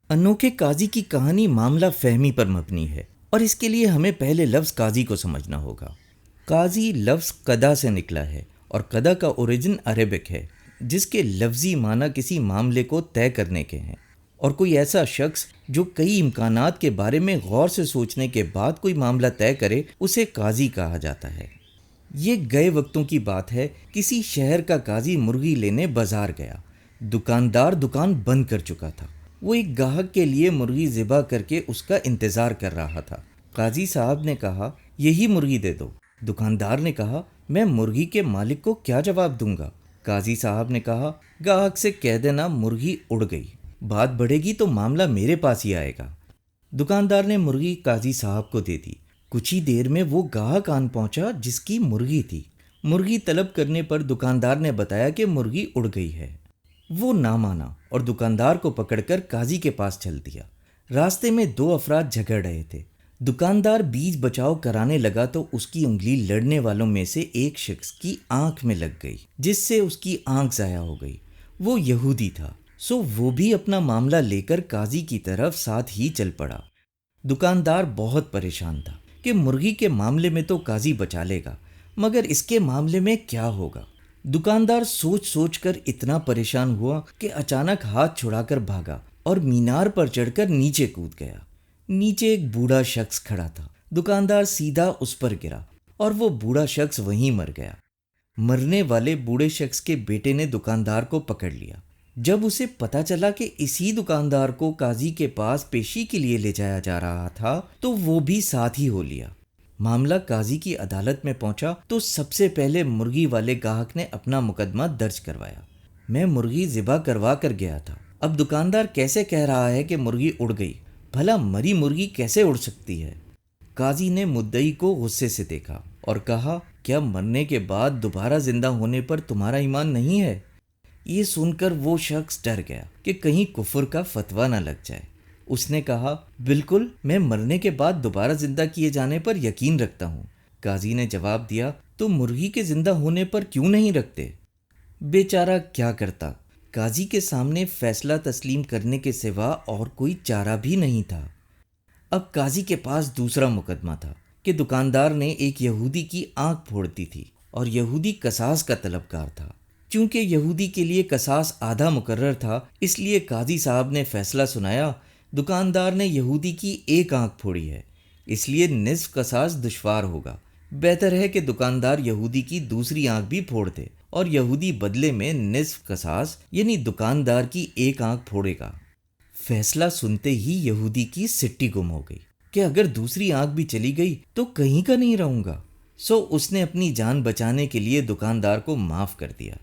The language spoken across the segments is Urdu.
انوکھے قاضی کی کہانی معاملہ فہمی پر مبنی ہے اور اس کے لیے ہمیں پہلے لفظ قاضی کو سمجھنا ہوگا۔ قاضی لفظ قدا سے نکلا ہے اور قدا کا اوریجن عربک ہے، جس کے لفظی معنی کسی معاملے کو طے کرنے کے ہیں، اور کوئی ایسا شخص جو کئی امکانات کے بارے میں غور سے سوچنے کے بعد کوئی معاملہ طے کرے اسے قاضی کہا جاتا ہے۔ یہ گئے وقتوں کی بات ہے، کسی شہر کا قاضی مرغی لینے بازار گیا۔ دکاندار دکان بند کر چکا تھا، وہ ایک گاہک کے لیے مرغی ذبح کر کے اس کا انتظار کر رہا تھا۔ قاضی صاحب نے کہا، یہی مرغی دے دو۔ دکاندار نے کہا، میں مرغی کے مالک کو کیا جواب دوں گا؟ قاضی صاحب نے کہا، گاہک سے کہہ دینا مرغی اڑ گئی، بات بڑھے گی تو معاملہ میرے پاس ہی آئے گا۔ دکاندار نے مرغی قاضی صاحب کو دے دی۔ کچھ ہی دیر میں وہ گاہک آن پہنچا جس کی مرغی تھی۔ مرغی طلب کرنے پر دکاندار نے بتایا کہ مرغی اڑ گئی ہے۔ وہ نہ مانا اور دکاندار کو پکڑ کر قاضی کے پاس چل دیا۔ راستے میں دو افراد جھگڑ رہے تھے۔ دکاندار بیچ بچاؤ کرانے لگا تو اس کی انگلی لڑنے والوں میں سے ایک شخص کی آنکھ میں لگ گئی، جس سے اس کی آنکھ ضائع ہو گئی۔ وہ یہودی تھا، سو وہ بھی اپنا معاملہ لے کر قاضی کی طرف ساتھ ہی چل پڑا۔ دکاندار بہت پریشان تھا کہ مرغی کے معاملے میں تو قاضی بچا لے گا، مگر اس کے معاملے میں کیا ہوگا؟ دکاندار سوچ سوچ کر اتنا پریشان ہوا کہ اچانک ہاتھ چھڑا کر بھاگا اور مینار پر چڑھ کر نیچے کود گیا۔ نیچے ایک بوڑھا شخص کھڑا تھا۔ دکاندار سیدھا اس پر گرا اور وہ بوڑھا شخص وہیں مر گیا۔ مرنے والے بوڑھے شخص کے بیٹے نے دکاندار کو پکڑ لیا۔ جب اسے پتا چلا کہ اسی دکاندار کو قاضی کے پاس پیشی کے لیے لے جایا جا رہا تھا تو وہ بھی ساتھ ہی ہو لیا۔ معاملہ قاضی کی عدالت میں پہنچا تو سب سے پہلے مرغی والے گاہک نے اپنا مقدمہ درج کروایا۔ میں مرغی ذبح کروا کر گیا تھا، اب دکاندار کیسے کہہ رہا ہے کہ مرغی اڑ گئی؟ بھلا مری مرغی کیسے اڑ سکتی ہے؟ قاضی نے مدعی کو غصے سے دیکھا اور کہا، کیا مرنے کے بعد دوبارہ زندہ ہونے پر تمہارا ایمان نہیں ہے؟ یہ سن کر وہ شخص ڈر گیا کہ کہیں کفر کا فتویٰ نہ لگ جائے۔ اس نے کہا، بالکل، میں مرنے کے بعد دوبارہ زندہ کیے جانے پر یقین رکھتا ہوں۔ قاضی نے جواب دیا، تو مرغی کے زندہ ہونے پر کیوں نہیں رکھتے؟ بیچارہ کیا کرتا؟ قاضی کے سامنے فیصلہ تسلیم کرنے کے سوا اور کوئی چارہ بھی نہیں تھا۔ اب قاضی کے پاس دوسرا مقدمہ تھا کہ دکاندار نے ایک یہودی کی آنکھ پھوڑ دی تھی اور یہودی قصاص کا طلبگار تھا۔ چونکہ یہودی کے لیے قصاص آدھا مقرر تھا، اس لیے قاضی صاحب نے فیصلہ سنایا، دکاندار نے یہودی کی ایک آنکھ پھوڑی ہے، اس لیے نصف قصاص دشوار ہوگا۔ بہتر ہے کہ دکاندار یہودی کی دوسری آنکھ بھی پھوڑ دے اور یہودی بدلے میں نصف قصاص یعنی دکاندار کی ایک آنکھ پھوڑے گا۔ فیصلہ سنتے ہی یہودی کی سٹی گم ہو گئی کہ اگر دوسری آنکھ بھی چلی گئی تو کہیں کا نہیں رہوں گا، سو اس نے اپنی جان بچانے کے لیے دکاندار کو معاف کر دیا۔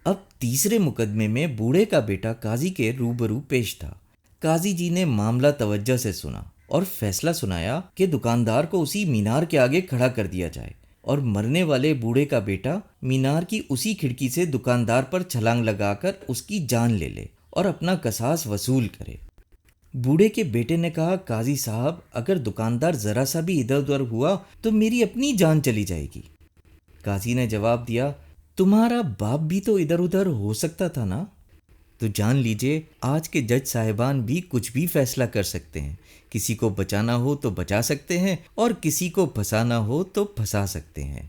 اب تیسرے مقدمے میں بوڑھے کا بیٹا قاضی کے روبرو پیش تھا۔ قاضی جی نے معاملہ توجہ سے سنا اور فیصلہ سنایا کہ دکاندار کو اسی مینار کے آگے کھڑا کر دیا جائے اور مرنے والے بوڑھے کا بیٹا مینار کی اسی کھڑکی سے دکاندار پر چھلانگ لگا کر اس کی جان لے لے اور اپنا قصاص وصول کرے۔ بوڑھے کے بیٹے نے کہا، قاضی صاحب، اگر دکاندار ذرا سا بھی ادھر ادھر ہوا تو میری اپنی جان چلی جائے گی۔ قاضی نے جواب دیا، تمہارا باپ بھی تو ادھر ادھر ہو سکتا تھا نا؟ تو جان لیجئے، آج کے جج صاحبان بھی کچھ بھی فیصلہ کر سکتے ہیں۔ کسی کو بچانا ہو تو بچا سکتے ہیں اور کسی کو پھنسانا ہو تو پھنسا سکتے ہیں۔